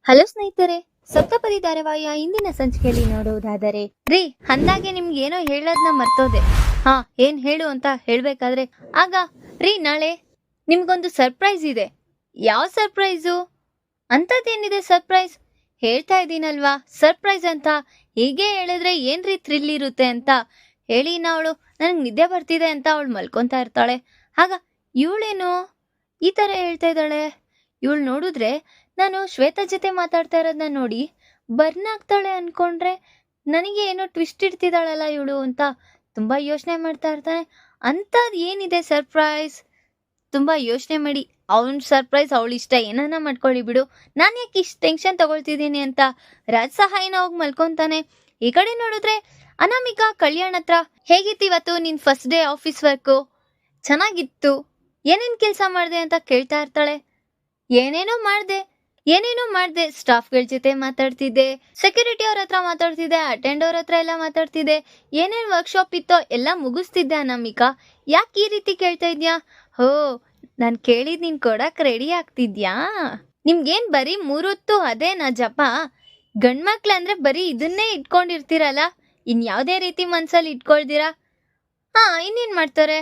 Hello ಸ್ನೇಹಿತರೆ, ಸಪ್ತಪದಿ ಧಾರಾವಾಹಿಯ ಇಂದಿನ ಸಂಚಿಕೆಯಲ್ಲಿ ನೋಡುವುದಾದರೆ, ರೀ ಅಂದಾಗೆ ನಿಮ್ಗೆ ಏನೋ ಹೇಳೋದನ್ನ ಮರ್ತೋದೆ. ಏನ್ ಹೇಳು ಅಂತ ಹೇಳ್ಬೇಕಾದ್ರೆ ಆಗ ರೀ ನಾಳೆ ನಿಮ್ಗೊಂದು ಸರ್ಪ್ರೈಸ್ ಇದೆ. ಯಾವ ಸರ್ಪ್ರೈಸು? ಅಂತದೇನಿದೆ ಸರ್ಪ್ರೈಸ್? ಹೇಳ್ತಾ ಇದ್ದೀನಲ್ವಾ ಸರ್ಪ್ರೈಸ್ ಅಂತ. ಹೀಗೆ ಹೇಳಿದ್ರೆ ಏನ್ರಿ ಥ್ರಿಲ್ ಇರುತ್ತೆ ಅಂತ ಹೇಳಿ ಅವಳು ನನಗೆ ನಿದ್ದೆ ಬರ್ತಿದೆ ಅಂತ ಅವಳು ಮಲ್ಕೊಂತಾ ಇರ್ತಾಳೆ. ಆಗ ಇವಳೇನು ಈ ತರ ಹೇಳ್ತಾ ಇದ್ದಾಳೆ? ಇವಳು ನೋಡಿದ್ರೆ ನಾನು ಶ್ವೇತಾ ಜೊತೆ ಮಾತಾಡ್ತಾ ಇರೋದನ್ನ ನೋಡಿ ಬರ್ನ್ ಆಗ್ತಾಳೆ ಅನ್ಕೊಂಡ್ರೆ ನನಗೆ ಏನೋ ಟ್ವಿಸ್ಟ್ ಇಡ್ತಿದ್ದಾಳಲ್ಲ ಇವಳು ಅಂತ ತುಂಬಾ ಯೋಚನೆ ಮಾಡ್ತಾ ಇರ್ತಾನೆ. ಅಂಥದ್ದು ಏನಿದೆ ಸರ್ಪ್ರೈಸ್? ತುಂಬಾ ಯೋಚನೆ ಮಾಡಿ ಅವನ್ ಸರ್ಪ್ರೈಸ್ ಅವಳ ಇಷ್ಟ, ಏನಾನ ಮಾಡ್ಕೊಳ್ಳಿ ಬಿಡು, ನಾನು ಯಾಕೆ ಇಷ್ಟು ಟೆನ್ಷನ್ ತಗೊಳ್ತಿದ್ದೀನಿ ಅಂತ ರಾಜ್ ಸಹಾಯನ ಹೋಗಿ ಮಲ್ಕೊಂತಾನೆ. ಈ ಕಡೆ ನೋಡಿದ್ರೆ ಅನಾಮಿಕಾ ಕಲ್ಯಾಣ್ ಹತ್ರ, ಹೇಗಿತ್ತು ಇವತ್ತು ನಿನ್ ಫಸ್ಟ್ ಡೇ ಆಫೀಸ್ ವರ್ಕು? ಚೆನ್ನಾಗಿತ್ತು. ಏನೇನ್ ಕೆಲಸ ಮಾಡಿದೆ ಅಂತ ಕೇಳ್ತಾ ಇರ್ತಾಳೆ. ಏನೇನೋ ಮಾಡ್ದೆ ಸ್ಟಾಫ್ಗಳ ಜೊತೆ ಮಾತಾಡ್ತಿದ್ದೆ, ಸೆಕ್ಯೂರಿಟಿ ಅವ್ರ ಹತ್ರ ಮಾತಾಡ್ತಿದ್ದೆ, ಅಟೆಂಡ್ ಅವ್ರ ಹತ್ರ ಎಲ್ಲ ಮಾತಾಡ್ತಿದ್ದೆ, ಏನೇನ್ ವರ್ಕ್ಶಾಪ್ ಇತ್ತೋ ಎಲ್ಲ ಮುಗಿಸ್ತಿದ್ದೆ. ಅನಾಮಿಕಾ, ಯಾಕೆ ಈ ರೀತಿ ಕೇಳ್ತಾ ಇದ್ಯಾ? ಹೋ, ನಾನು ಕೇಳಿದ್ ನೀನ್ ಕೊಡಕ್ ರೆಡಿ ಆಗ್ತಿದ್ಯಾ? ನಿಮ್ಗೇನ್ ಬರೀ ಮೂರೊತ್ತು ಅದೇನಾ ಜಪ? ಗಂಡ್ಮಕ್ಳಂದ್ರೆ ಬರೀ ಇದನ್ನೇ ಇಟ್ಕೊಂಡಿರ್ತೀರಲ್ಲ, ಇನ್ಯಾವುದೇ ರೀತಿ ಮನ್ಸಲ್ಲಿ ಇಟ್ಕೊಳ್ದಿರಾ? ಇನ್ನೇನ್ ಮಾಡ್ತಾರೆ?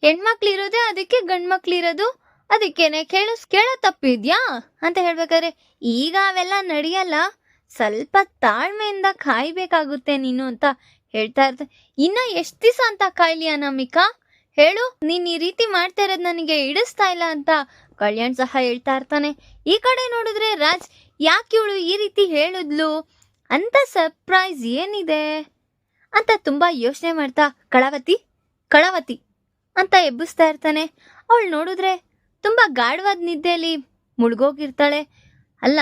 ಹೆಣ್ಮಕ್ಳು ಇರೋದೇ ಅದಕ್ಕೆ, ಗಂಡ್ಮಕ್ಳು ಇರೋದು ಅದಕ್ಕೇನೆ. ಕೇಳೋ ತಪ್ಪಿದ್ಯಾ ಅಂತ ಹೇಳ್ಬೇಕಾದ್ರೆ, ಈಗ ಅವೆಲ್ಲ ನಡೆಯಲ್ಲ, ಸ್ವಲ್ಪ ತಾಳ್ಮೆಯಿಂದ ಕಾಯ್ಬೇಕಾಗುತ್ತೆ ನೀನು ಅಂತ ಹೇಳ್ತಾ ಇರ್ತಾರೆ. ಇನ್ನ ಎಷ್ಟು ದಿವಸ ಅಂತ ಕಾಯ್ಲಿ ಅನಾಮಿಕಾ? ಹೇಳು, ನೀನ್ ಈ ರೀತಿ ಮಾಡ್ತಾ ಇರೋದು ನನಗೆ ಇಡಿಸ್ತಾ ಇಲ್ಲ ಅಂತ ಕಲ್ಯಾಣ್ ಸಹ ಹೇಳ್ತಾ ಇರ್ತಾನೆ. ಈ ಕಡೆ ನೋಡಿದ್ರೆ ರಾಜ್, ಯಾಕೆ ಇವಳು ಈ ರೀತಿ ಹೇಳಿದ್ಲು ಅಂತ ಸರ್ಪ್ರೈಸ್ ಏನಿದೆ ಅಂತ ತುಂಬಾ ಯೋಚನೆ ಮಾಡ್ತಾ ಕಳವತಿ ಅಂತ ಎಬ್ಬಿಸ್ತಾ ಇರ್ತಾನೆ. ಅವಳು ನೋಡಿದ್ರೆ ತುಂಬಾ ಗಾಢವಾದ ನಿದ್ದೆಯಲ್ಲಿ ಮುಳುಗೋಗಿರ್ತಾಳೆ. ಅಲ್ಲ,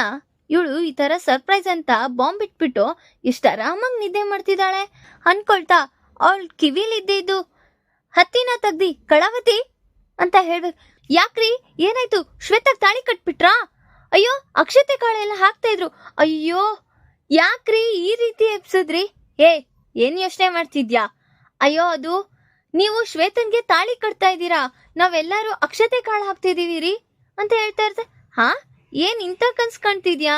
ಇವಳು ಈ ತರ ಸರ್ಪ್ರೈಸ್ ಅಂತ ಬಾಂಬ್ ಇಟ್ಬಿಟ್ಟು ಎಷ್ಟು ಆರಾಮಾಗಿ ನಿದ್ದೆ ಮಾಡ್ತಿದ್ದಾಳೆ ಅನ್ಕೊಳ್ತಾ ಅವಳು ಕಿವಿಲಿದ್ದು ಹತ್ತಿನ ತೆಗ್ದಿ ಕಳವತಿ ಅಂತ ಹೇಳ್ಬೇಕು. ಯಾಕ್ರಿ, ಏನಾಯ್ತು? ಶ್ವೇತಾಗ್ ತಾಳಿ ಕಟ್ಬಿಟ್ರಾ? ಅಯ್ಯೋ, ಅಕ್ಷತೆ ಕಾಳೆಲ್ಲ ಹಾಕ್ತಾ ಇದ್ರು. ಅಯ್ಯೋ, ಯಾಕ್ರಿ ಈ ರೀತಿ ಎಬ್ಸಿದ್ರಿ? ಏನ್ ಯೋಚನೆ ಮಾಡ್ತಿದ್ಯಾ? ಅಯ್ಯೋ, ಅದು ನೀವು ಶ್ವೇತನ್ಗೆ ತಾಳಿ ಕಟ್ತಾ ಇದ್ದೀರಾ, ನಾವೆಲ್ಲರೂ ಅಕ್ಷತೆ ಕಾಳು ಹಾಕ್ತಿದೀವಿ ರೀ ಅಂತ ಹೇಳ್ತಾ ಇರ್ತಾರೆ. ಏನ್ ಇಂಥ ಕನ್ಸ್ ಕಾಣ್ತಿದ್ಯಾ?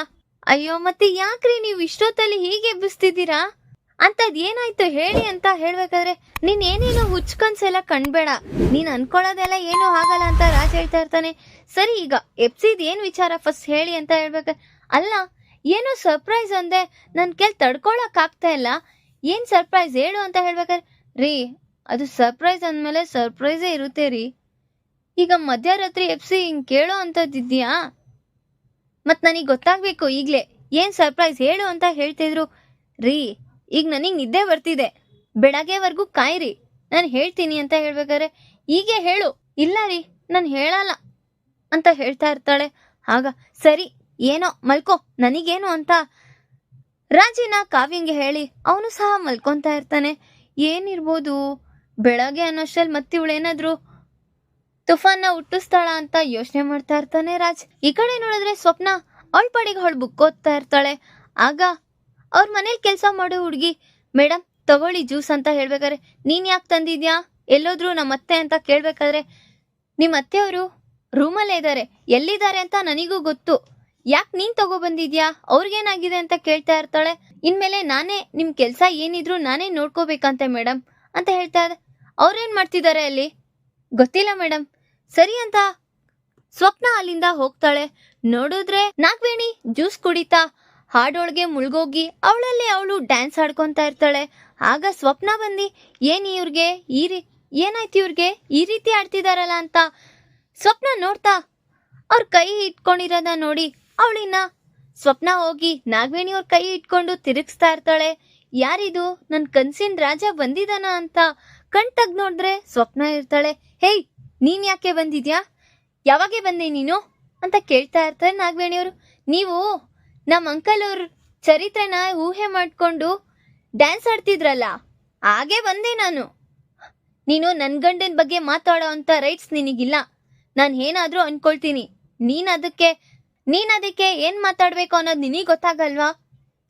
ಅಯ್ಯೋ, ಮತ್ತೆ ಯಾಕ್ರಿ ನೀವು ಇಷ್ಟೊತ್ತಲ್ಲಿ ಹೀಗೆ ಎಬ್ಬಿಸ್ತಿದ್ದೀರಾ? ಅಂತದ್ ಏನಾಯ್ತು ಹೇಳಿ ಅಂತ ಹೇಳ್ಬೇಕಾದ್ರೆ, ನೀನ್ ಏನೇನೋ ಹುಚ್ಚ ಕನ್ಸೆಲ್ಲ ಕಣ್ಬೇಡ, ನೀನ್ ಅನ್ಕೊಳ್ಳೋದೆಲ್ಲ ಏನೂ ಆಗಲ್ಲ ಅಂತ ರಾಜ್ ಹೇಳ್ತಾ ಇರ್ತಾನೆ. ಸರಿ, ಈಗ ಎಬ್ಸಿದ್ ಏನ್ ವಿಚಾರ ಫಸ್ಟ್ ಹೇಳಿ ಅಂತ ಹೇಳ್ಬೇಕಾದ್ರೆ, ಅಲ್ಲ ಏನೋ ಸರ್ಪ್ರೈಸ್ ಅಂದೆ, ನನ್ ಕೆಲ್ ತಡ್ಕೊಳಕ್ ಆಗ್ತಾ ಇಲ್ಲ, ಏನ್ ಸರ್ಪ್ರೈಸ್ ಹೇಳು ಅಂತ ಹೇಳ್ಬೇಕಾದ್ರೆ, ರೀ ಅದು ಸರ್ಪ್ರೈಸ್ ಅಂದ್ಮೇಲೆ ಸರ್ಪ್ರೈಸೇ ಇರುತ್ತೆ ರೀ. ಈಗ ಮಧ್ಯರಾತ್ರಿ ಎಪ್ಸಿ ಹಿಂಗ್ ಕೇಳೋ ಅಂತದ್ದಿದ್ಯಾ? ಮತ್ ನನಗ್ ಗೊತ್ತಾಗ್ಬೇಕು ಈಗ್ಲೇ, ಏನ್ ಸರ್ಪ್ರೈಸ್ ಹೇಳು ಅಂತ ಹೇಳ್ತಿದ್ರು. ರೀ, ಈಗ ನನಗ್ ನಿದ್ದೆ ಬರ್ತಿದೆ, ಬೆಳಗ್ಗೆವರೆಗೂ ಕಾಯ್ರಿ, ನಾನು ಹೇಳ್ತೀನಿ ಅಂತ ಹೇಳ್ಬೇಕಾದ್ರೆ, ಹೀಗೆ ಹೇಳು. ಇಲ್ಲ ರೀ, ನಾನು ಹೇಳಲ್ಲ ಅಂತ ಹೇಳ್ತಾ ಇರ್ತಾಳೆ. ಆಗ ಸರಿ, ಏನೋ ಮಲ್ಕೋ, ನನಗೇನು ಅಂತ ರಾಜಿನ ಕಾವ್ಯಂಗೆ ಹೇಳಿ ಅವನು ಸಹ ಮಲ್ಕೊಂತಾ ಇರ್ತಾನೆ. ಏನಿರ್ಬೋದು ಬೆಳಗ್ಗೆ ಅನ್ನೋಷ್ಟಲ್ಲಿ ಮತ್ತೆ ಇವಳೇನಾದ್ರು ತುಫಾನ್ನ ಹುಟ್ಟಿಸ್ತಾಳ ಅಂತ ಯೋಚನೆ ಮಾಡ್ತಾ ಇರ್ತಾನೆ ರಾಜ್. ಈ ಕಡೆ ನೋಡಿದ್ರೆ ಸ್ವಪ್ನ ಅವಳ ಪಾಡಿಗೆ ಅವಳು ಬುಕ್ ಓದ್ತಾ ಇರ್ತಾಳೆ. ಆಗ ಅವ್ರ ಮನೇಲಿ ಕೆಲಸ ಮಾಡೋ ಹುಡುಗಿ, ಮೇಡಮ್ ತಗೊಳ್ಳಿ ಜ್ಯೂಸ್ ಅಂತ ಹೇಳ್ಬೇಕಾದ್ರೆ, ನೀನ್ ಯಾಕೆ ತಂದಿದ್ಯಾ? ಎಲ್ಲೋದ್ರು ನಮ್ಮ ಅತ್ತೆ ಅಂತ ಕೇಳ್ಬೇಕಾದ್ರೆ, ನಿಮ್ಮ ಅತ್ತೆಯವರು ರೂಮಲ್ಲೇ ಇದ್ದಾರೆ, ಎಲ್ಲಿದ್ದಾರೆ ಅಂತ ನನಗೂ ಗೊತ್ತು, ಯಾಕೆ ನೀನ್ ತಗೊಬಂದಿದ್ಯಾ? ಅವ್ರಿಗೇನಾಗಿದೆ ಅಂತ ಕೇಳ್ತಾ ಇರ್ತಾಳೆ. ಇನ್ಮೇಲೆ ನಾನೇ ನಿಮ್ ಕೆಲ್ಸ ಏನಿದ್ರು ನಾನೇ ನೋಡ್ಕೋಬೇಕಂತೆ ಮೇಡಮ್ ಅಂತ ಹೇಳ್ತಾ ಇದ್ದೆ. ಅವ್ರೇನ್ ಮಾಡ್ತಿದ್ದಾರೆ ಅಲ್ಲಿ? ಗೊತ್ತಿಲ್ಲ ಮೇಡಮ್. ಸರಿ ಅಂತ ಸ್ವಪ್ನ ಅಲ್ಲಿಂದ ಹೋಗ್ತಾಳೆ. ನೋಡಿದ್ರೆ ನಾಗವೇಣಿ ಜ್ಯೂಸ್ ಕುಡಿತಾ ಹಾಡೊಳಗೆ ಮುಳುಗೋಗಿ ಅವಳಲ್ಲಿ ಅವಳು ಡ್ಯಾನ್ಸ್ ಆಡ್ಕೊಂತಾ ಇರ್ತಾಳೆ. ಆಗ ಸ್ವಪ್ನ ಬಂದಿ, ಏನಾಯ್ತು ಇವ್ರಿಗೆ ಈ ರೀತಿ ಆಡ್ತಿದಾರಲ್ಲ ಅಂತ ಸ್ವಪ್ನ ನೋಡ್ತಾ ಅವ್ರ ಕೈ ಇಟ್ಕೊಂಡಿರೋದ ನೋಡಿ ಅವಳಿನ ಸ್ವಪ್ನ ಹೋಗಿ ನಾಗವೇಣಿ ಅವ್ರ ಕೈ ಇಟ್ಕೊಂಡು ತಿರುಗಿಸ್ತಾ ಇರ್ತಾಳೆ. ಯಾರಿದು? ನನ್ ಕನ್ಸಿನ ರಾಜ ಬಂದಿದಾನ ಅಂತ ಕಣ್ ತಗ್ ನೋಡಿದ್ರೆ ಸ್ವಪ್ನ ಇರ್ತಾಳೆ. ಹೇಯ್, ನೀನ್ ಯಾಕೆ ಬಂದಿದ್ಯಾ? ಯಾವಾಗೆ ಬಂದೆ ನೀನು ಅಂತ ಕೇಳ್ತಾ ಇರ್ತಾರೆ ನಾಗವೇಣಿಯವರು. ನೀವು ನಮ್ಮ ಅಂಕಲ್ ಅವ್ರ ಚರಿತ್ರೆನ ಊಹೆ ಮಾಡ್ಕೊಂಡು ಡ್ಯಾನ್ಸ್ ಆಡ್ತಿದ್ರಲ್ಲ, ಹಾಗೆ ಬಂದೆ ನಾನು. ನೀನು ನನ್ ಗಂಡನ ಬಗ್ಗೆ ಮಾತಾಡೋ ಅಂತ ರೈಟ್ಸ್ ನಿನಗಿಲ್ಲ. ನಾನು ಏನಾದ್ರೂ ಅನ್ಕೊಳ್ತೀನಿ, ನೀನ್ ಅದಕ್ಕೆ ಏನ್ ಮಾತಾಡ್ಬೇಕು ಅನ್ನೋದು ನಿನಗೆ ಗೊತ್ತಾಗಲ್ವಾ?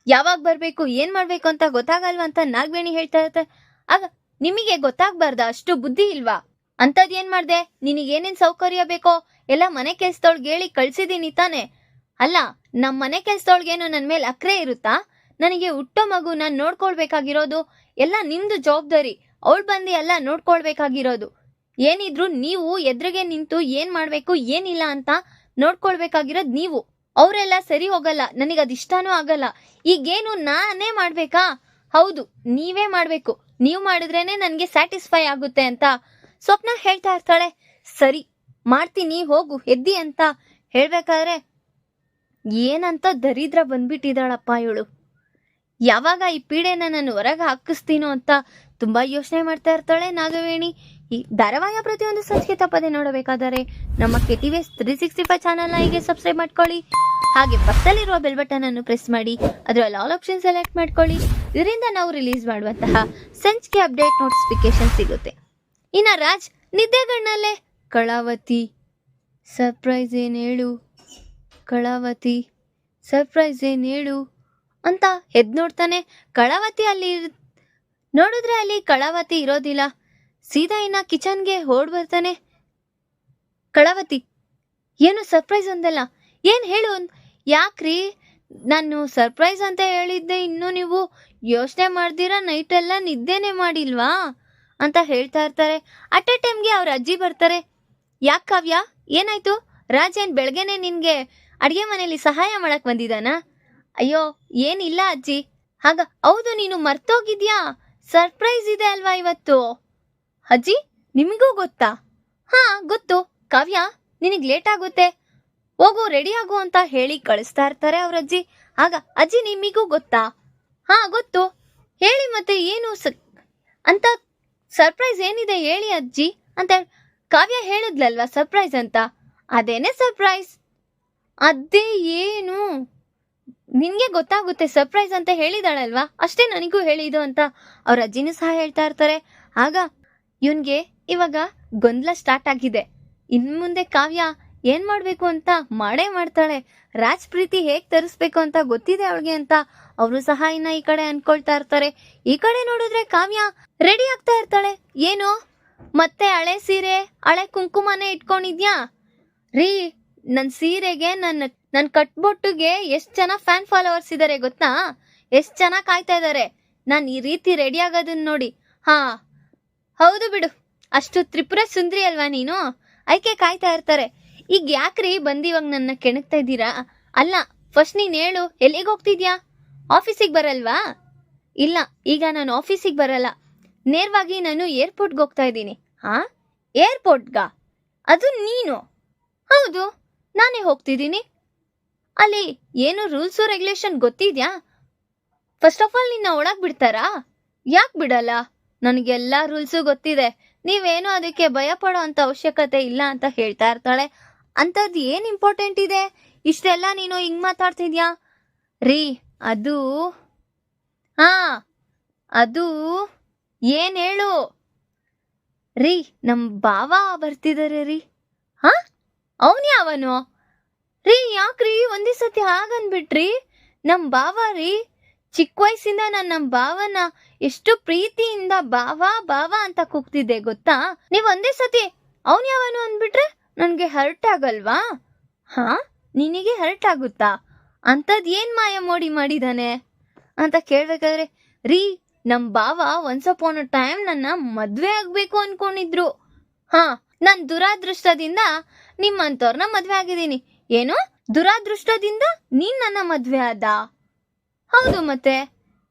ಯಾವಾಗ ಬರ್ಬೇಕು, ಏನ್ ಮಾಡ್ಬೇಕು ಅಂತ ಗೊತ್ತಾಗಲ್ವಾ ಅಂತ ನಾಗವೇಣಿ ಹೇಳ್ತಾ ಇರ್ತಾರೆ. ಆಗ ನಿಮಗೆ ಗೊತ್ತಾಗ್ಬಾರ್ದ? ಅಷ್ಟು ಬುದ್ಧಿ ಇಲ್ವಾ? ಅಂತದ್ ಏನ್ ಮಾಡ್ದೆ? ನಿನಗೇನೇನ್ ಸೌಕರ್ಯ ಬೇಕೋ ಎಲ್ಲ ಮನೆ ಕೆಲ್ಸದೊಳಗೆ ಹೇಳಿ ಕಳ್ಸಿದೀನಿ ತಾನೆ. ಅಲ್ಲ, ನಮ್ಮ ಮನೆ ಕೆಲ್ಸದೊಳಗೇನು ನನ್ನ ಮೇಲೆ ಅಕ್ರೆ ಇರುತ್ತಾ? ನನಗೆ ಹುಟ್ಟೋ ಮಗು ನಾನು ನೋಡ್ಕೊಳ್ಬೇಕಾಗಿರೋದು ಎಲ್ಲ ನಿಮ್ದು ಜವಾಬ್ದಾರಿ. ಅವಳು ಬಂದು ಎಲ್ಲ ನೋಡ್ಕೊಳ್ಬೇಕಾಗಿರೋದು. ಏನಿದ್ರು ನೀವು ಎದುರಿಗೆ ನಿಂತು ಏನ್ ಮಾಡ್ಬೇಕು ಏನಿಲ್ಲ ಅಂತ ನೋಡ್ಕೊಳ್ಬೇಕಾಗಿರೋದು ನೀವು. ಅವರೆಲ್ಲ ಸರಿ ಹೋಗಲ್ಲ, ನನಗದಿಷ್ಟಾನೂ ಆಗಲ್ಲ. ಈಗೇನು ನಾನೇ ಮಾಡ್ಬೇಕಾ? ಹೌದು, ನೀವೇ ಮಾಡ್ಬೇಕು. ನೀವು ಮಾಡಿದ್ರೇನೆ ನನಗೆ ಸ್ಯಾಟಿಸ್ಫೈ ಆಗುತ್ತೆ ಅಂತ ಸ್ವಪ್ನ ಹೇಳ್ತಾ ಇರ್ತಾಳೆ. ಸರಿ ಮಾಡ್ತೀನಿ ಹೋಗು ಎದ್ದಿ ಅಂತ ಹೇಳ್ಬೇಕಾದ್ರೆ ಏನಂತ ದರಿದ್ರ ಬಂದ್ಬಿಟ್ಟಿದ್ದಾಳಪ್ಪ ಇವಳು. ಯಾವಾಗ ಈ ಪೀಡೆನ ನಾನು ಹೊರಗೆ ಹಾಕಿಸ್ತೀನೋ ಅಂತ ತುಂಬಾ ಯೋಚನೆ ಮಾಡ್ತಾ ಇರ್ತಾಳೆ ನಾಗವೇಣಿ. ಈ ಧಾರಾವಾಹಿಯ ಪ್ರತಿಯೊಂದು ಸಂಚಿಕೆ ತಪ್ಪದೆ ನೋಡಬೇಕಾದರೆ ನಮ್ಮ KTVS 365 ಚಾನಲ್ನ ಹೀಗೆ ಸಬ್ಸ್ಕ್ರೈಬ್ ಮಾಡ್ಕೊಳ್ಳಿ. ಹಾಗೆ ಪಕ್ಕದಲ್ಲಿರುವ ಬೆಲ್ ಬಟನ್ ಅನ್ನು ಪ್ರೆಸ್ ಮಾಡಿ ಅದರಲ್ಲಿ ಆಲ್ ಆಪ್ಷನ್ ಸೆಲೆಕ್ಟ್ ಮಾಡ್ಕೊಳ್ಳಿ. ಇದರಿಂದ ನಾವು ರಿಲೀಸ್ ಮಾಡುವಂತಹ ಸಂಚಿಕೆ ಅಪ್ಡೇಟ್ ನೋಟಿಫಿಕೇಶನ್ ಸಿಗುತ್ತೆ. ಇನ್ನ ರಾಜ್ ನಿದ್ದೆಗಣ್ಣಲ್ಲೇ ಕಳಾವತಿ ಸರ್ಪ್ರೈಸ್ ಏನ್ ಹೇಳು, ಕಳಾವತಿ ಸರ್ಪ್ರೈಸ್ ಏನ್ ಹೇಳು ಅಂತ ಎದ್ದು ನೋಡ್ತಾನೆ. ಕಳಾವತಿ ಅಲ್ಲಿ ನೋಡಿದ್ರೆ ಅಲ್ಲಿ ಕಳಾವತಿ ಇರೋದಿಲ್ಲ. ಸೀದಾ ಇನ್ನ ಕಿಚನ್ಗೆ ಓಡ್ ಬರ್ತಾನೆ. ಕಳಾವತಿ ಏನು ಸರ್ಪ್ರೈಸ್ ಅಂದಲ್ಲ, ಏನ್ ಹೇಳು? ಯಾಕ್ರಿ ನಾನು ಸರ್ಪ್ರೈಸ್ ಅಂತ ಹೇಳಿದ್ದೆ, ಇನ್ನು ನೀವು ಯೋಚನೆ ಮಾಡ್ದಿರಾ ನೈಟ್ ಎಲ್ಲ ನಿದ್ದೆನೆ ಮಾಡಿಲ್ವಾ ಅಂತ ಹೇಳ್ತಾ ಇರ್ತಾರೆ. ಅಟ್ ಎ ಟೈಮ್ಗೆ ಅವ್ರ ಅಜ್ಜಿ ಬರ್ತಾರೆ. ಯಾಕೆ ಕಾವ್ಯ ಏನಾಯ್ತು? ರಾಜ್ ಏನ್ ಬೆಳಗ್ಗೆನೆ ನಿನ್ಗೆ ಅಡಿಗೆ ಮನೆಯಲ್ಲಿ ಸಹಾಯ ಮಾಡಕ್ ಬಂದಿದ್ದಾನಾ? ಅಯ್ಯೋ ಏನಿಲ್ಲ ಅಜ್ಜಿ. ಹಾಗ ಹೌದು, ನೀನು ಮರ್ತೋಗಿದ್ಯಾ? ಸರ್ಪ್ರೈಸ್ ಇದೆ ಅಲ್ವಾ ಇವತ್ತು? ಅಜ್ಜಿ ನಿಮಗೂ ಗೊತ್ತಾ? ಹಾ ಗೊತ್ತು ಕಾವ್ಯ, ನಿನಗ್ ಲೇಟ್ ಆಗುತ್ತೆ, ಹೋಗು ರೆಡಿ ಆಗು ಅಂತ ಹೇಳಿ ಕಳಿಸ್ತಾ ಇರ್ತಾರೆ ಅವ್ರ ಅಜ್ಜಿ. ಆಗ ಅಜ್ಜಿ ನಿಮಿಗೂ ಗೊತ್ತಾ? ಹಾ ಗೊತ್ತು, ಹೇಳಿ ಮತ್ತೆ ಏನು ಅಂತ ಸರ್ಪ್ರೈಸ್ ಏನಿದೆ ಹೇಳಿ ಅಜ್ಜಿ ಅಂತ ಕಾವ್ಯ ಹೇಳಿದ್ಲಲ್ವಾ ಸರ್ಪ್ರೈಸ್ ಅಂತ. ಅದೇನೆ ಸರ್ಪ್ರೈಸ್. ಅದೇ ಏನು? ನಿನ್ಗೆ ಗೊತ್ತಾಗುತ್ತೆ ಸರ್ಪ್ರೈಸ್ ಅಂತ ಹೇಳಿದಾಳಲ್ವಾ, ಅಷ್ಟೇ ನನಗೂ ಹೇಳಿದು ಅಂತ ಅವ್ರ ಅಜ್ಜಿನೂ ಸಹ ಹೇಳ್ತಾ ಇರ್ತಾರೆ. ಆಗ ಇವನ್ಗೆ ಇವಾಗ ಗೊಂದಲ ಸ್ಟಾರ್ಟ್ ಆಗಿದೆ. ಇನ್ ಮುಂದೆ ಕಾವ್ಯ ಏನ್ ಮಾಡ್ಬೇಕು ಅಂತ ಮಾಡೇ ಮಾಡ್ತಾಳೆ. ರಾಜ್ ಪ್ರೀತಿ ಹೇಗ್ ತರಿಸ್ಬೇಕು ಅಂತ ಗೊತ್ತಿದೆ ಅವಳಿಗೆ ಅಂತ ಅವರು ಸಹ ಇನ್ನ ಈ ಕಡೆ ಅನ್ಕೊಳ್ತಾ ಇರ್ತಾರೆ. ಈ ಕಡೆ ನೋಡಿದ್ರೆ ಕಾವ್ಯ ರೆಡಿ ಆಗ್ತಾ ಇರ್ತಾಳೆ. ಏನು ಮತ್ತೆ ಹಳೆ ಸೀರೆ ಹಳೆ ಕುಂಕುಮನೇ ಇಟ್ಕೊಂಡಿದ್ಯಾ? ರೀ ನನ್ ಸೀರೆಗೆ ನನ್ ಕಟ್ಬೊಟ್ಟುಗೆ ಎಷ್ಟ್ ಜನ ಫ್ಯಾನ್ ಫಾಲೋವರ್ಸ್ ಇದಾರೆ ಗೊತ್ತಾ? ಎಷ್ಟ್ ಜನ ಕಾಯ್ತಾ ಇದಾರೆ ನಾನ್ ಈ ರೀತಿ ರೆಡಿ ಆಗೋದನ್ನ ನೋಡಿ. ಹಾ ಹೌದು ಬಿಡು, ಅಷ್ಟು ತ್ರಿಪುರ ಸುಂದ್ರಿ ಅಲ್ವಾ ನೀನು, ಅದಕ್ಕೆ ಕಾಯ್ತಾ ಇರ್ತಾರೆ. ಈಗ ಯಾಕ್ರಿ ಬಂದಿವಾಗ ನನ್ನ ಕೆಣಕ್ತಾ ಇದ್ದೀರಾ? ಅಲ್ಲ ಫಸ್ಟ್ ನೀನ್ ಹೇಳು, ಎಲ್ಲಿಗೆ ಹೋಗ್ತಿದ್ಯಾ? ಆಫೀಸಿಗೆ ಬರಲ್ವಾ? ಇಲ್ಲ, ಈಗ ನಾನು ಆಫೀಸಿಗೆ ಬರಲ್ಲ, ನೇರವಾಗಿ ನಾನು ಏರ್ಪೋರ್ಟ್ಗೆ ಹೋಗ್ತಾ ಇದ್ದೀನಿ. ಹಾ ಏರ್ಪೋರ್ಟ್ಗ? ಅದು ನೀನು? ಹೌದು ನಾನೇ ಹೋಗ್ತಿದ್ದೀನಿ. ಅಲ್ಲಿ ಏನು ರೂಲ್ಸು ರೆಗ್ಯುಲೇಷನ್ ಗೊತ್ತಿದ್ಯಾ? ಫಸ್ಟ್ ಆಫ್ ಆಲ್ ನಿನ್ನ ಒಳಗ್ ಬಿಡ್ತಾರಾ? ಯಾಕೆ ಬಿಡಲ್ಲ? ನನಗೆಲ್ಲ ರೂಲ್ಸು ಗೊತ್ತಿದೆ, ನೀವೇನು ಅದಕ್ಕೆ ಭಯ ಪಡೋ ಅಂತ ಅವಶ್ಯಕತೆ ಇಲ್ಲ ಅಂತ ಹೇಳ್ತಾ ಇರ್ತಾಳೆ. ಅಂಥದ್ದು ಏನ್ ಇಂಪಾರ್ಟೆಂಟ್ ಇದೆ ಇಷ್ಟೆಲ್ಲ ನೀನು ಹಿಂಗ್ ಮಾತಾಡ್ತಿದ್ಯಾ? ರೀ ಅದು ಹಾ ಅದು ಏನ್ ಹೇಳು? ರೀ ನಮ್ ಬಾವ ಬರ್ತಿದಾರೆ ರೀ. ಹಾ ಅವನ್ ಯಾವನು? ರೀ ಯಾಕ್ರಿ ಒಂದೇ ಸತಿ ಹಾಗನ್ಬಿಟ್ರಿ? ನಮ್ ಬಾವ ರೀ, ಚಿಕ್ಕ ವಯಸ್ಸಿಂದ ನಾನು ನಮ್ ಬಾವನ ಎಷ್ಟು ಪ್ರೀತಿಯಿಂದ ಬಾವ ಬಾವ ಅಂತ ಕೂಗ್ತಿದ್ದೆ ಗೊತ್ತಾ? ನೀವ್ ಒಂದೇ ಸತಿ ಅವನ್ ಯಾವನು ಅಂದ್ಬಿಟ್ರೆ ನನ್ಗೆ ಹರ್ಟ್ ಆಗಲ್ವಾ? ಹಾ ನಿನಗೆ ಹರ್ಟ್ ಆಗುತ್ತಾ? ಅಂತದ್ ಏನ್ ಮಾಯ ಮೋಡಿ ಮಾಡಿದಾನೆ ಅಂತ ಕೇಳ್ಬೇಕಾದ್ರೆ, ರೀ ನಮ್ ಬಾವ ಒನ್ಸ್ ಅಪಾನ್ ಅ ಟೈಮ್ ನನ್ನ ಮದ್ವೆ ಆಗ್ಬೇಕು ಅನ್ಕೊಂಡಿದ್ರು. ಹಾ ನನ್ ದುರಾದೃಷ್ಟದಿಂದ ನಿಮ್ಮಂತವ್ರನ್ನ ಮದ್ವೆ ಆಗಿದ್ದೀನಿ. ಏನು ದುರಾದೃಷ್ಟದಿಂದ ನೀನ್ ನನ್ನ ಮದ್ವೆ ಆದ? ಹೌದು ಮತ್ತೆ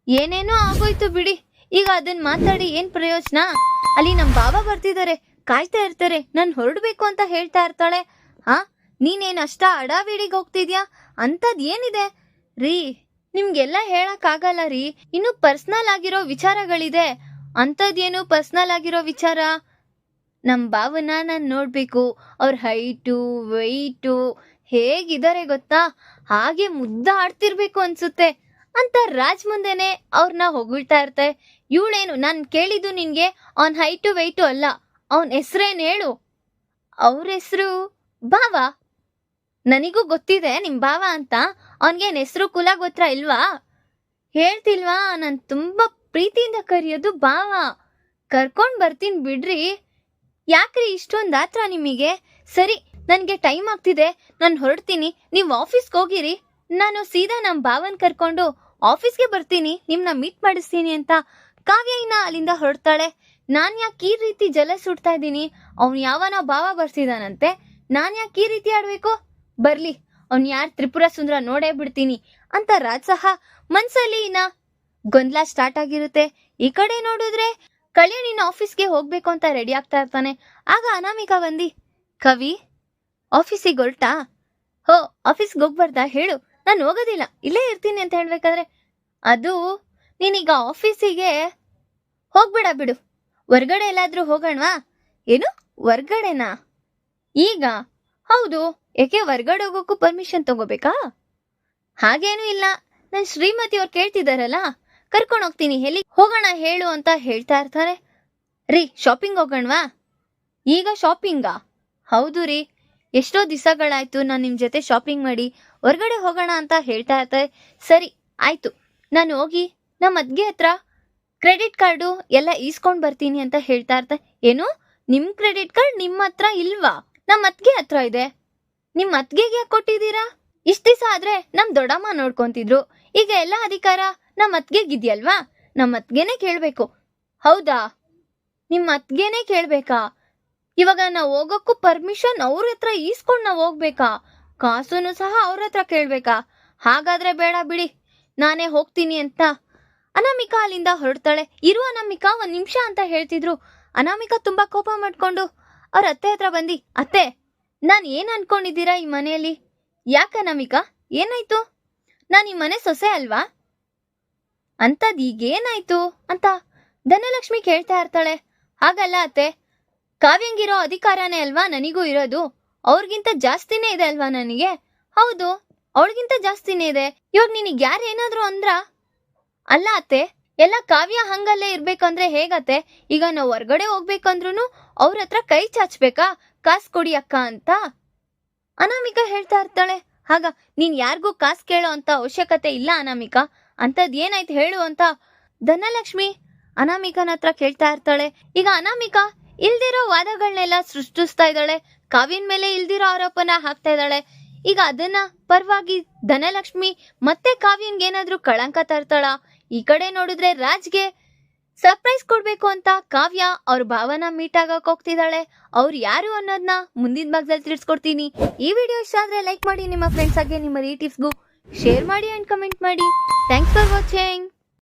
ಏನೇನೋ ಆಗೋಯ್ತು ಬಿಡಿ, ಈಗ ಅದನ್ನ ಮಾತಾಡಿ ಏನ್ ಪ್ರಯೋಜನ? ಅಲ್ಲಿ ನಮ್ ಬಾಬಾ ಬರ್ತಿದ್ದಾರೆ, ಕಾಯ್ತಾ ಇರ್ತಾರೆ, ನಾನ್ ಹೊರಡ್ಬೇಕು ಅಂತ ಹೇಳ್ತಾ ಇರ್ತಾಳೆ. ಹಾ ನೀನೇನ್ ಅಷ್ಟ ಅಡಾವಿಡಿಗೆ ಹೋಗ್ತಿದ್ಯಾ? ಅಂತದ್ ಏನಿದೆ? ರೀ ನಿಮ್ಗೆಲ್ಲ ಹೇಳಕ್ ಆಗಲ್ಲ ರೀ, ಇನ್ನು ಪರ್ಸನಲ್ ಆಗಿರೋ ವಿಚಾರಗಳಿದೆ. ಅಂತದೇನು ಪರ್ಸನಲ್ ಆಗಿರೋ ವಿಚಾರ? ನಮ್ ಭಾವನ ನಾನ್ ನೋಡ್ಬೇಕು, ಅವ್ರ ಹೈಟು ವೆಯ್ಟು ಹೇಗಿದ್ದಾರೆ ಗೊತ್ತಾ? ಹಾಗೆ ಮುದ್ದ ಆಡ್ತಿರ್ಬೇಕು ಅನ್ಸುತ್ತೆ ಅಂತ ರಾಜ್ ಮುಂದೆನೆ ಅವ್ರನ್ನ ಹೊಗಳ್ತಾ ಇರ್ತೆ. ಇವಳೇನು ನಾನ್ ಕೇಳಿದ್ದು ನಿನ್ಗೆ ಅವನ್ ಹೈಟು ವೆಯ್ಟು ಅಲ್ಲ, ಅವನ್ ಹೆಸ್ರೇನ್ ಹೇಳು? ಅವ್ರ ಹೆಸರು ಭಾವ. ನನಗೂ ಗೊತ್ತಿದೆ ನಿಮ್ ಭಾವ ಅಂತ. ಅವನ್ಗೇನ್ ಹೆಸರು ಕುಲ ಗೋತ್ರ ಇಲ್ವಾ? ಹೇಳ್ತಿಲ್ವಾ? ನಾನ್ ತುಂಬಾ ಪ್ರೀತಿಯಿಂದ ಕರೆಯೋದು ಭಾವ. ಕರ್ಕೊಂಡ್ ಬರ್ತೀನಿ ಬಿಡ್ರಿ. ಯಾಕ್ರಿ ಇಷ್ಟೊಂದ್ ಆತ್ರ ನಿಮಗೆ? ಸರಿ ನನ್ಗೆ ಟೈಮ್ ಆಗ್ತಿದೆ, ನಾನು ಹೊರಡ್ತೀನಿ, ನೀವು ಆಫೀಸ್ಗೆ ಹೋಗಿರಿ, ನಾನು ಸೀದಾ ನಮ್ಮ ಭಾವನ್ ಕರ್ಕೊಂಡು ಆಫೀಸ್ಗೆ ಬರ್ತೀನಿ, ನಿಮ್ನ ಮೀಟ್ ಮಾಡಿಸ್ತೀನಿ ಅಂತ ಕಾವ್ಯ ಇನ್ನ ಅಲ್ಲಿಂದ ಹೊರಡ್ತಾಳೆ. ನಾನ್ ಯಾಕೆ ಈ ರೀತಿ ಜಲ ಸುಡ್ತಾ ಇದ್ದೀನಿ, ಅವ್ನು ಯಾವನ ಭಾವ ಬರ್ಸಿದಾನಂತೆ, ನಾನ್ ಯಾಕೆ ಈ ರೀತಿ ಆಡ್ಬೇಕು, ಬರ್ಲಿ ಅವ್ನ್ ಯಾರ್ ತ್ರಿಪುರ ಸುಂದರ ನೋಡೇ ಬಿಡ್ತೀನಿ ಅಂತ ರಾಜ್ ಸಹ ಮನ್ಸಲ್ಲಿ ಇನ್ನ ಗೊಂದಲ ಸ್ಟಾರ್ಟ್ ಆಗಿರುತ್ತೆ. ಈ ಕಡೆ ನೋಡಿದ್ರೆ ಕಲ್ಯಾಣ್ ಇನ್ನ ಆಫೀಸ್ಗೆ ಹೋಗ್ಬೇಕು ಅಂತ ರೆಡಿ ಆಗ್ತಾ ಇರ್ತಾನೆ. ಆಗ ಅನಾಮಿಕಾ ಬಂದಿ, ಕವಿ ಆಫೀಸಿಗೆ ಹೊರಟಾ? ಹೋ, ಆಫೀಸ್ಗೆ ಹೋಗ್ಬಾರ್ದಾ ಹೇಳು, ನಾನು ಹೋಗೋದಿಲ್ಲ, ಇಲ್ಲೇ ಇರ್ತೀನಿ ಅಂತ ಹೇಳ್ಬೇಕಾದ್ರೆ, ಅದು ನೀನೀಗ ಆಫೀಸಿಗೆ ಹೋಗ್ಬೇಡ ಬಿಡು, ಹೊರ್ಗಡೆ ಎಲ್ಲಾದ್ರೂ ಹೋಗೋಣವಾ? ಏನು ಹೊರ್ಗಡೆನಾ? ಈಗ? ಹೌದು, ಯಾಕೆ ಹೊರ್ಗಡೆ ಹೋಗೋಕ್ಕೂ ಪರ್ಮಿಷನ್ ತಗೋಬೇಕಾ? ಹಾಗೇನೂ ಇಲ್ಲ, ನನ್ ಶ್ರೀಮತಿ ಅವ್ರು ಕೇಳ್ತಿದಾರಲ್ಲ, ಕರ್ಕೊಂಡು ಹೋಗ್ತೀನಿ, ಎಲ್ಲಿ ಹೋಗೋಣ ಹೇಳು ಅಂತ ಹೇಳ್ತಾ ಇರ್ತಾರೆ. ರೀ, ಶಾಪಿಂಗ್ ಹೋಗೋಣವಾ? ಈಗ ಶಾಪಿಂಗಾ? ಹೌದು ರೀ, ಎಷ್ಟೋ ದಿವಸಗಳಾಯ್ತು ನಾನು ನಿಮ್ಮ ಜೊತೆ ಶಾಪಿಂಗ್ ಮಾಡಿ, ಹೊರ್ಗಡೆ ಹೋಗೋಣ ಅಂತ ಹೇಳ್ತಾ ಇರ್ತಾರೆ. ಸರಿ ಆಯ್ತು, ನಾನು ಹೋಗಿ ನಮ್ಮ ಅದ್ಗೆ ಹತ್ರ ಕ್ರೆಡಿಟ್ ಕಾರ್ಡು ಎಲ್ಲ ಈಸ್ಕೊಂಡ್ ಬರ್ತೀನಿ ಅಂತ ಹೇಳ್ತಾ ಇರ್ತಾರೆ. ಏನು, ನಿಮ್ ಕ್ರೆಡಿಟ್ ಕಾರ್ಡ್ ನಿಮ್ಮ ಹತ್ರ ಇಲ್ವಾ? ನಮ್ಮ ಅತ್ಗೆ ಹತ್ರ ಇದೆ. ನಿಮ್ಮ ಅತ್ಗೆಗೆ ಯಾಕೆ ಕೊಟ್ಟಿದ್ದೀರಾ? ಇಷ್ಟ ದಿವಸ ಆದ್ರೆ ನಮ್ ದೊಡ್ಡಮ್ಮ ನೋಡ್ಕೊಂತಿದ್ರು, ಈಗ ಎಲ್ಲ ಅಧಿಕಾರ ನಮ್ಮ ಅತ್ಗೆಗಿದ್ಯಲ್ವಾ, ನಮ್ಮ ಅತ್ಗೆನೆ ಕೇಳ್ಬೇಕು. ಹೌದಾ, ನಿಮ್ಮ ಅತ್ಗೆನೆ ಕೇಳ್ಬೇಕಾ? ಇವಾಗ ನಾವು ಹೋಗೋಕ್ಕೂ ಪರ್ಮಿಷನ್ ಅವ್ರ ಹತ್ರ ಈಸ್ಕೊಂಡ್ ನಾವು ಹೋಗ್ಬೇಕಾ? ಕಾಸುನು ಸಹ ಅವ್ರ ಹತ್ರ ಕೇಳ್ಬೇಕಾ? ಹಾಗಾದ್ರೆ ಬೇಡ ಬಿಡಿ, ನಾನೇ ಹೋಗ್ತೀನಿ ಅಂತ ಅನಾಮಿಕಾ ಅಲ್ಲಿಂದ ಹೊರಡ್ತಾಳೆ. ಇರು ಅನಾಮಿಕಾ, ಒಂದ್ ನಿಮಿಷ ಅಂತ ಹೇಳ್ತಿದ್ರು. ಅನಾಮಿಕಾ ತುಂಬಾ ಕೋಪ ಮಾಡ್ಕೊಂಡು ಅವ್ರ ಅತ್ತೆ ಹತ್ರ ಬಂದಿ, ಅತ್ತೆ ನಾನ್ ಏನ್ ಅನ್ಕೊಂಡಿದ್ದೀರಾ ಈ ಮನೆಯಲ್ಲಿ? ಯಾಕ ಅನಾಮಿಕಾ, ಏನಾಯ್ತು? ನಾನ್ ಈ ಮನೆ ಸೊಸೆ ಅಲ್ವಾ? ಅಂತದ್ ಈಗೇನಾಯ್ತು ಅಂತ ಧನಲಕ್ಷ್ಮಿ ಕೇಳ್ತಾ ಇರ್ತಾಳೆ. ಹಾಗಲ್ಲ ಅತ್ತೆ, ಕಾವ್ಯಂಗಿರೋ ಅಧಿಕಾರನೇ ಅಲ್ವಾ ನನಗೂ ಇರೋದು, ಅವ್ರಿಗಿಂತ ಜಾಸ್ತಿನೇ ಇದೆ ಅಲ್ವಾ ನನಗೆ? ಹೌದು, ಅವಳಿಗಿಂತ ಜಾಸ್ತಿನೇ ಇದೆ. ಇವಾಗ ನಿನಗ್ ಯಾರು ಏನಾದ್ರು ಅಂದ್ರ? ಅಲ್ಲ ಅತ್ತೆ, ಎಲ್ಲ ಕಾವ್ಯ ಹಂಗಲ್ಲೇ ಇರ್ಬೇಕಂದ್ರೆ ಹೇಗತ್ತೆ? ಈಗ ನಾವು ಹೊರ್ಗಡೆ ಹೋಗ್ಬೇಕಂದ್ರೂ ಅವ್ರ ಹತ್ರ ಕೈ ಚಾಚ್ಬೇಕಾ, ಕಾಸು ಕೊಡಿ ಅಕ್ಕ ಅಂತ ಅನಾಮಿಕಾ ಹೇಳ್ತಾ ಇರ್ತಾಳೆ. ಆಗ ನೀನ್ ಯಾರಿಗೂ ಕಾಸು ಕೇಳೋ ಅಂತ ಅವಶ್ಯಕತೆ ಇಲ್ಲ ಅನಾಮಿಕಾ, ಅಂತದ್ ಏನಾಯ್ತು ಹೇಳು ಅಂತ ಧನಲಕ್ಷ್ಮಿ ಅನಾಮಿಕನ ಹತ್ರ ಕೇಳ್ತಾ ಇರ್ತಾಳೆ. ಈಗ ಅನಾಮಿಕಾ ಇಲ್ದಿರೋ ವಾದಗಳನ್ನೆಲ್ಲ ಸೃಷ್ಟಿಸ್ತಾ ಇದ್ದಾಳೆ, ಕಾವ್ಯನ್ ಮೇಲೆ ಇಲ್ದಿರೋ ಆರೋಪನ ಹಾಕ್ತಾ ಇದ್ದಾಳೆ. ಈಗ ಅದನ್ನ ಪರವಾಗಿ ಧನಲಕ್ಷ್ಮಿ ಮತ್ತೆ ಕಾವ್ಯನ್ಗೆ ಏನಾದ್ರೂ ಕಳಂಕ ತರ್ತಾಳ? ಈ ಕಡೆ ನೋಡಿದ್ರೆ ರಾಜ್ಗೆ ಸರ್ಪ್ರೈಸ್ ಕೊಡ್ಬೇಕು ಅಂತ ಕಾವ್ಯ ಅವ್ರ ಭಾವನ ಮೀಟ್ ಆಗಕ್ ಹೋಗ್ತಿದ್ದಾಳೆ. ಅವ್ರು ಯಾರು ಅನ್ನೋದನ್ನ ಮುಂದಿನ ಭಾಗದಲ್ಲಿ ತಿಳಿಸ್ಕೊಡ್ತೀನಿ. ಈ ವಿಡಿಯೋ ಇಷ್ಟ ಆದ್ರೆ ಲೈಕ್ ಮಾಡಿ, ನಿಮ್ಮ ಫ್ರೆಂಡ್ಸ್ ಆಗಿ ನಿಮ್ಮ ರಿಲೇಟಿವ್ಸ್ಗೂ ಶೇರ್ ಮಾಡಿ ಅಂಡ್ ಕಮೆಂಟ್ ಮಾಡಿ. Thanks for watching.